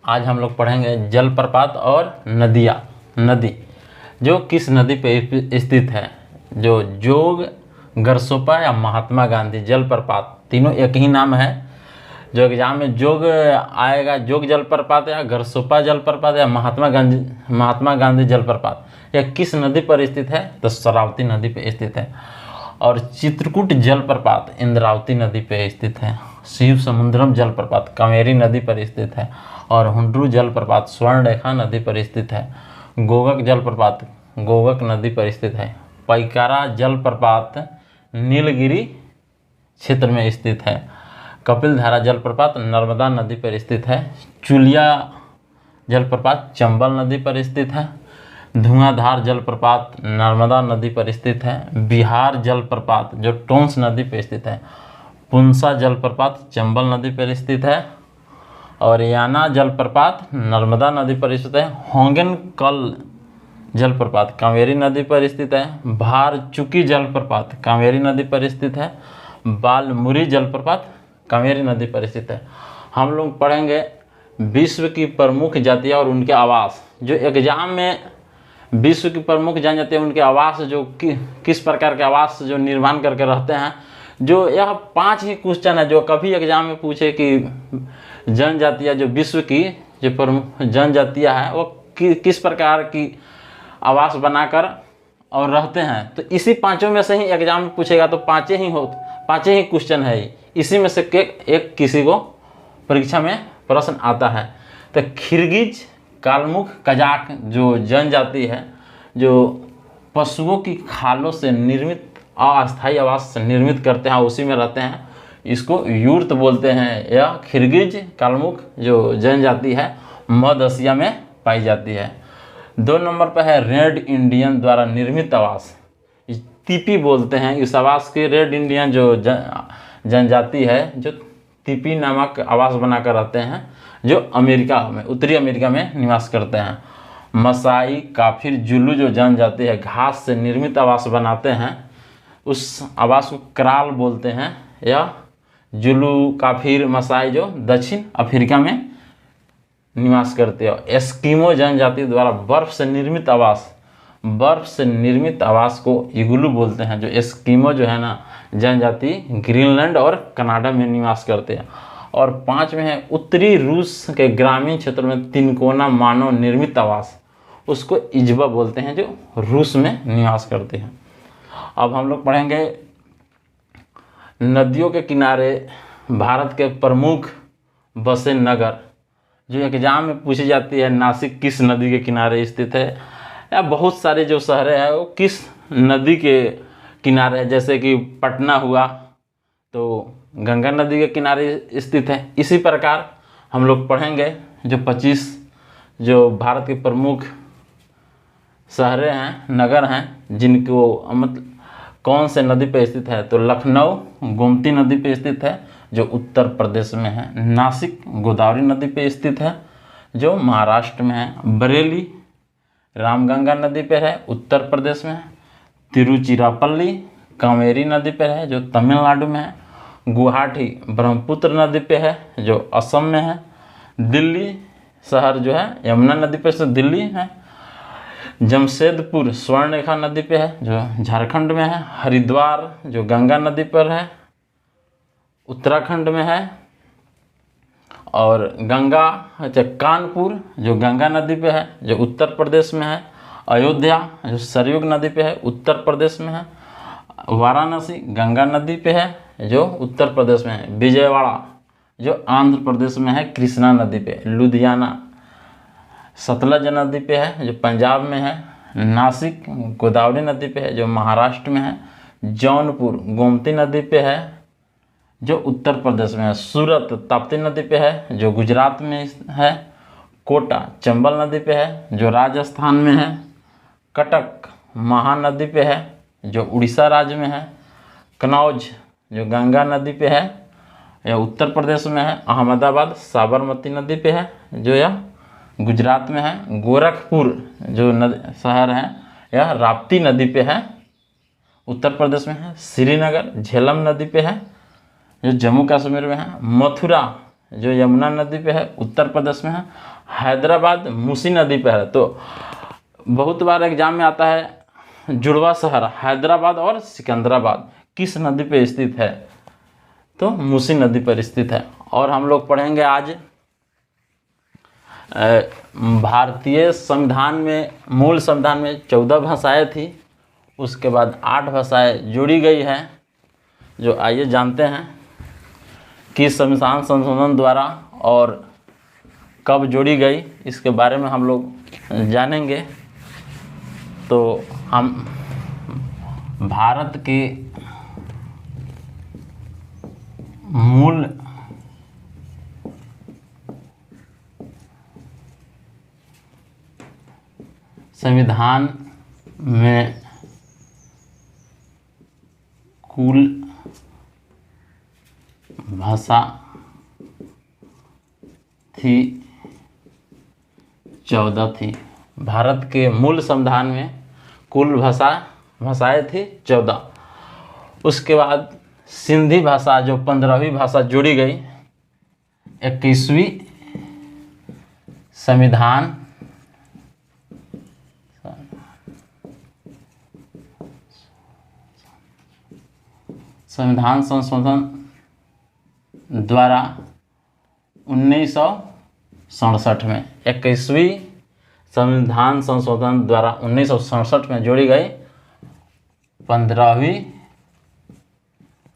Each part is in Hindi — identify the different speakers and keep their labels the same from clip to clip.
Speaker 1: आज हम लोग पढ़ेंगे जलप्रपात और नदियाँ। नदी जो किस नदी पे स्थित है, जो जोग, गरसोपा या महात्मा गांधी जलप्रपात, तीनों एक ही नाम है। जो एग्जाम में जोग आएगा, जोग जलप्रपात या गरसोपा जलप्रपात या महात्मा गांधी जलप्रपात, यह किस नदी पर स्थित है? तो शरावती नदी पर स्थित है। और चित्रकूट जलप्रपात इंद्रावती नदी पर स्थित है। शिव समुद्रम जलप्रपात कावेरी नदी पर स्थित है। और हुंड्रू जलप्रपात स्वर्णरेखा नदी पर स्थित है। गोगक जलप्रपात गोगक नदी पर स्थित है। पैकारा जलप्रपात नीलगिरी क्षेत्र में स्थित है। कपिलधारा जलप्रपात नर्मदा नदी पर स्थित है। चुलिया जलप्रपात चंबल नदी पर स्थित है। धुआंधार जलप्रपात नर्मदा नदी पर स्थित है। बिहार जलप्रपात जो टोंस नदी पर स्थित है। पुंसा जलप्रपात चंबल नदी पर स्थित है। और याना जलप्रपात नर्मदा नदी पर स्थित है। होंगेनकल जलप्रपात कावेरी नदी पर स्थित है। भारचुकी जलप्रपात कावेरी नदी पर स्थित है। बालमुरी जलप्रपात कावेरी नदी पर स्थित है। हम लोग पढ़ेंगे विश्व की प्रमुख जातियाँ और उनके आवास। जो एग्जाम में विश्व की प्रमुख जनजातियाँ उनके आवास, जो किस प्रकार के आवास जो निर्माण करके रहते हैं, जो यह 5 ही क्वेश्चन है जो कभी एग्जाम में पूछे कि जनजातियाँ जो विश्व की जो प्रमुख जनजातियाँ हैं वो किस प्रकार की आवास बनाकर और रहते हैं। तो इसी 5 में से ही एग्जाम में पूछेगा, तो 5 ही क्वेश्चन है। इसी में से एक किसी को परीक्षा में प्रश्न आता है। तो खिरगिज कालमुख कजाक जो जनजाति है, जो पशुओं की खालों से निर्मित अस्थायी आवास निर्मित करते हैं, उसी में रहते हैं, इसको यूर्त बोलते हैं। यह खिरगिज कालमुख जो जनजाति है मध्य एशिया में पाई जाती है। 2 नंबर पर है रेड इंडियन द्वारा निर्मित आवास, तिपी बोलते हैं इस आवास के। रेड इंडियन जो जनजाति है जो तिपी नामक आवास बनाकर रहते हैं, जो अमेरिका में, उत्तरी अमेरिका में निवास करते हैं। मसाई काफिर जुलू जो जनजाति है घास से निर्मित आवास बनाते हैं, उस आवास को क्राल बोलते हैं। या जुलू काफिर मसाई जो दक्षिण अफ्रीका में निवास करते हैं। एस्किमो जनजाति द्वारा बर्फ से निर्मित आवास को इग्लू बोलते हैं। जो एस्किमो जो है ना जनजाति ग्रीनलैंड और कनाडा में निवास करते हैं। और 5 में है उत्तरी रूस के ग्रामीण क्षेत्र में तिनकोना मानव निर्मित आवास, उसको इजबा बोलते हैं, जो रूस में निवास करते हैं। अब हम लोग पढ़ेंगे नदियों के किनारे भारत के प्रमुख बसे नगर। जो एग्जाम में पूछी जाती है, नासिक किस नदी के किनारे स्थित है, या बहुत सारे जो शहरें हैं वो किस नदी के किनारे है। जैसे कि पटना हुआ तो गंगा नदी के किनारे स्थित है। इसी प्रकार हम लोग पढ़ेंगे जो 25 जो भारत के प्रमुख शहरें हैं, नगर हैं, जिनको मतलब कौन से नदी पर स्थित है। तो लखनऊ गोमती नदी पर स्थित है, जो उत्तर प्रदेश में है। नासिक गोदावरी नदी पर स्थित है, जो महाराष्ट्र में है। बरेली रामगंगा नदी पर है, उत्तर प्रदेश में है। तिरुचिरापल्ली कावेरी नदी पर है, जो तमिलनाडु में है। गुवाहाटी ब्रह्मपुत्र नदी पे है, जो असम में है। दिल्ली शहर जो है यमुना नदी पे से दिल्ली है। जमशेदपुर स्वर्णरेखा नदी पे है, जो झारखंड में है। हरिद्वार जो गंगा नदी पर है, उत्तराखंड में है। और कानपुर जो गंगा नदी पे है, जो उत्तर प्रदेश में है। अयोध्या जो सरयुग नदी पे है, उत्तर प्रदेश में है। वाराणसी गंगा नदी पे है, जो उत्तर प्रदेश में है। विजयवाड़ा जो आंध्र प्रदेश में है, कृष्णा नदी पे। लुधियाना सतलज नदी पे है, जो पंजाब में है। नासिक गोदावरी नदी पे है, जो महाराष्ट्र में है। जौनपुर गोमती नदी पे है, जो उत्तर प्रदेश में है। सूरत ताप्ती नदी पे है, जो गुजरात में है। कोटा चंबल नदी पे है, जो राजस्थान में है। कटक महानदी पे है, जो उड़ीसा राज्य में है। कनौज जो गंगा नदी पे है, यह उत्तर प्रदेश में है। अहमदाबाद साबरमती नदी पे है, जो यह गुजरात में है। गोरखपुर जो शहर है, यह राप्ती नदी पे है, उत्तर प्रदेश में है। श्रीनगर झेलम नदी पे है, जो जम्मू कश्मीर में है। मथुरा जो यमुना नदी पे है, उत्तर प्रदेश में है। हैदराबाद मूसी नदी पे है। तो बहुत बार एग्जाम में आता है जुड़वा शहर हैदराबाद और सिकंदराबाद किस नदी पे स्थित है, तो मूसी नदी पर स्थित है। और हम लोग पढ़ेंगे आज भारतीय संविधान में, मूल संविधान में 14 भाषाएं थी, उसके बाद 8 भाषाएं जोड़ी गई है। जो आइए जानते हैं कि संविधान संशोधन द्वारा और कब जोड़ी गई, इसके बारे में हम लोग जानेंगे। तो हम भारत के मूल संविधान में कुल भाषा थी 14 थी। भारत के मूल संविधान में कुल भाषाएं थी 14। उसके बाद सिंधी भाषा जो 15वीं भाषा जोड़ी गई 21वीं संविधान संशोधन द्वारा 1967 में, 21वीं संविधान संशोधन द्वारा 1967 में जोड़ी गई 15वीं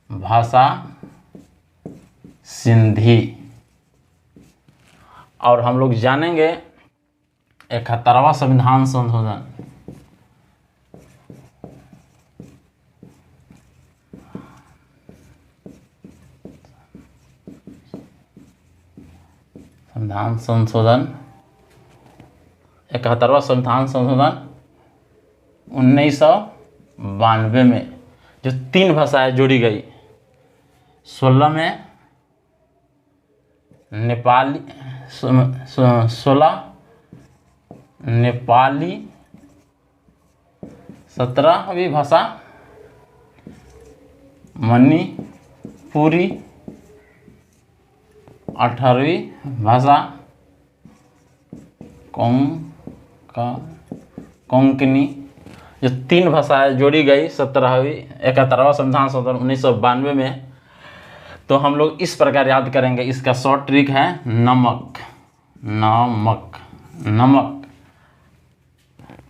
Speaker 1: भाषा सिंधी। और हम लोग जानेंगे 71वां संविधान संशोधन। संविधान संशोधन 71वां संविधान संशोधन 1992 में जो 3 भाषाएं जोड़ी गई, 16 में नेपाली, 16 नेपाली, 17वीं भाषा मणिपुरी, 18वीं भाषा कोंकणी। जो 3 भाषाएं जोड़ी गई 71वां संविधान संशोधन 1992 में। तो हम लोग इस प्रकार याद करेंगे। इसका शॉर्ट ट्रिक है नमक नमक नमक।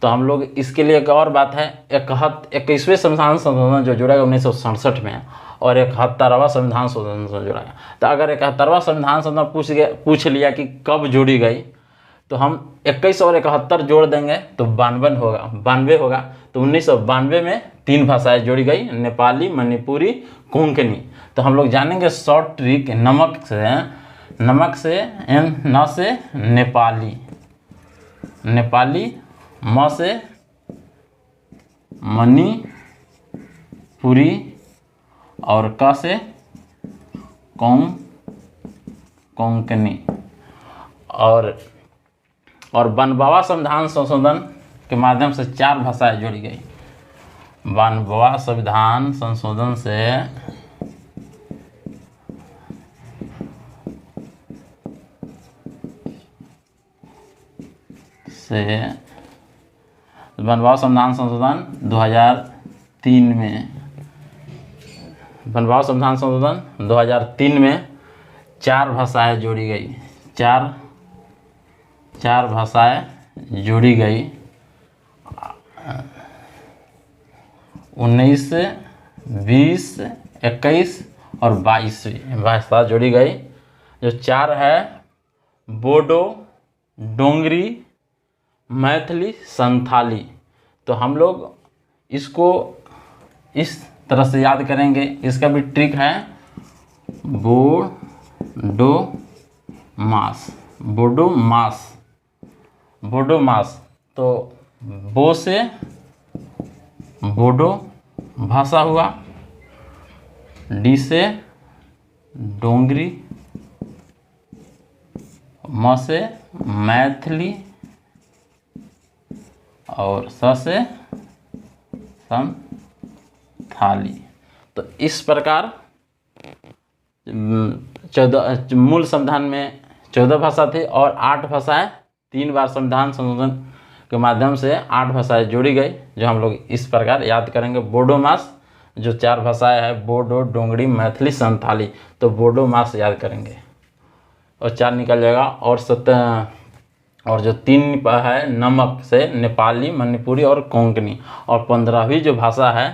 Speaker 1: तो हम लोग इसके लिए एक और बात है, 21वें संविधान संशोधन जो जोड़ा गया 1967 में और 71वां संविधान संशोधन से जोड़ा गया। तो अगर 71वां संविधान संशोधन पूछ लिया कि कब जोड़ी गई, तो हम 21 और 71 जोड़ देंगे तो 92 होगा। तो 1992 में 3 भाषाएं जोड़ी गई, नेपाली, मणिपुरी, कोंकणी। तो हम लोग जानेंगे शॉर्ट ट्रिक नमक से न से नेपाली, म से मणिपुरी और क से कोंकणी। और 92वां संविधान संशोधन के माध्यम से 4 भाषाएं जोड़ी गई। 92वां संविधान संशोधन से 92वां संविधान संशोधन 2003 में, 92वां संविधान संशोधन 2003 में 4 भाषाएं जोड़ी गई। 4 भाषाएं जोड़ी गई। 19, 20, 21 और 22वीं भाषा जोड़ी गई। जो 4 है बोडो, डोंगरी, मैथिली, संथाली। तो हम लोग इसको इस तरह से याद करेंगे। इसका भी ट्रिक है बोडोमास। तो बो से बोडो भाषा हुआ, डी से डोंगरी, म से मैथिली और स से संथाली। तो इस प्रकार मूल संविधान में 14 भाषा थी और 8 भाषाएं 3 बार संविधान संशोधन के माध्यम से 8 भाषाएं जोड़ी गई, जो हम लोग इस प्रकार याद करेंगे। बोडो मास जो 4 भाषाएं हैं, बोडो, डोंगरी, मैथिली, संथाली, तो बोडो मास याद करेंगे और 4 निकल जाएगा। और जो 3 है नमक से नेपाली, मणिपुरी और कोंकणी, और 15वीं जो भाषा है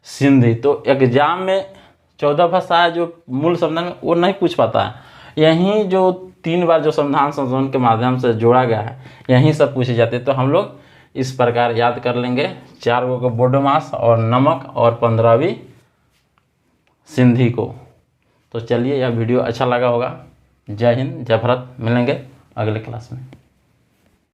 Speaker 1: सिंधी। तो एग्जाम में 14 भाषा है जो मूल संविधान में वो नहीं पूछ पाता है, यहीं जो 3 बार जो संविधान संशोधन के माध्यम से जोड़ा गया है यहीं सब पूछी जाती है। तो हम लोग इस प्रकार याद कर लेंगे 4 गो को, बोडो मास और नमक और 15वीं सिंधी को। तो चलिए, यह वीडियो अच्छा लगा होगा। जय हिंद, जय भारत। मिलेंगे अगले क्लास में।